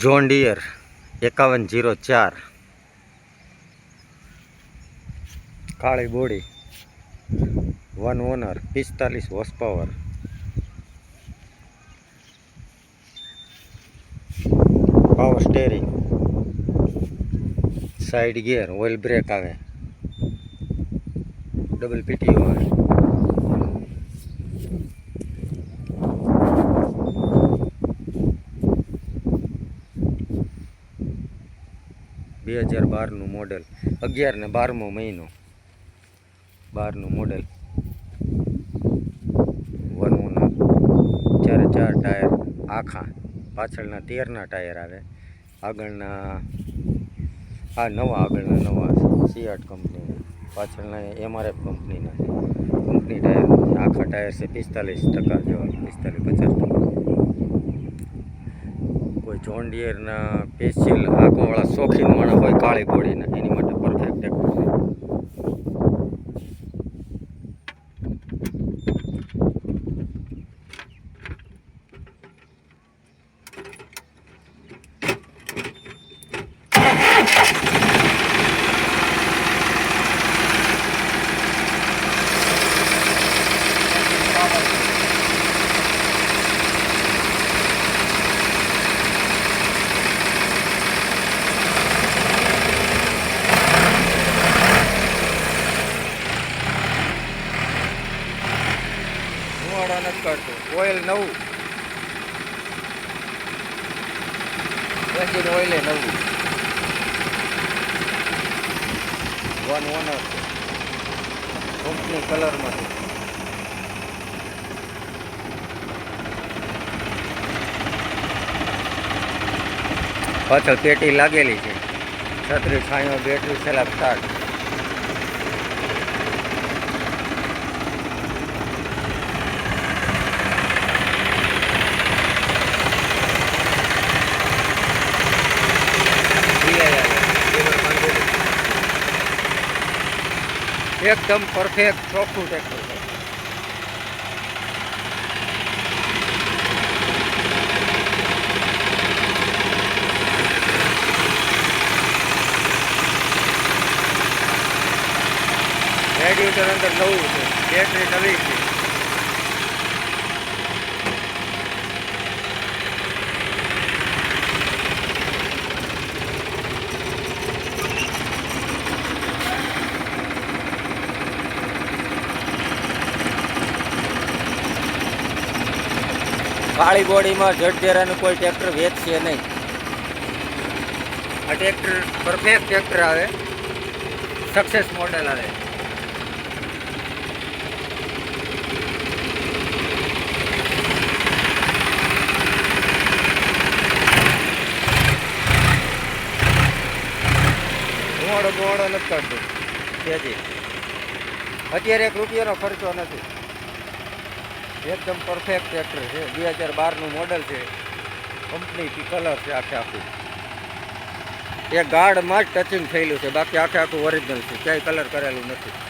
John Deere 5104 કાળી body, 1 owner, 45 horse power, power steering, side gear, oil brake આવે, double PTO આવે. બે 2012નું model, 11 ને 12મો મહિનો, 12નું મોડેલ, 1 ઓનર, 4 ટાયર આખા, પાછળના 13ના ટાયર આવે, આગળના આગળના નવા સિયાટ કંપનીના, પાછળના MRF કંપની ટાયર, આખા ટાયર છે 45% જેવા, 45-50%. કોઈ જોન ડિયરના સ્પેશિયલ આંખોવાળા શોખીન માણસ હોય કાળી બોડીના, એની માટે પરફેક્ટ ટ્રેક્ટર છે. નથી કરતું, ઓઇલ નવું, એન્જિન ઓઇલે નવું, 1 ઓનર, કંપની કલરમાં છે. પાછળ પેટી લાગેલી છે, છત્રી છાંયો, બેટરી સેલાબ સ્ટાર્ટ. એકદમ પરફેક્ટ ચોખ્ખું ટ્રેક્ટર છે. રેડિએટર અંદર નવું છે, બેટરી નવી છે. કાળી બોડીમાં જડજેરાનું કોઈ ટ્રેક્ટર વેચશે નહીં. આ ટ્રેક્ટર પરફેક્ટ ટ્રેક્ટર આવે, સક્સેસ મોડેલ આવે. ધુવાડો નથી કાઢતું તેજી. અત્યારે 1 રૂપિયાનો ખર્ચો નથી. એકદમ પરફેક્ટ ટ્રેક્ટર છે, 2012નું મોડેલ છે, કંપની કલર છે આખું. એ ગાર્ડમાં જ ટચિંગ થયેલું છે, બાકી આખું ઓરિજિનલ છે, ક્યાંય કલર કરેલું નથી.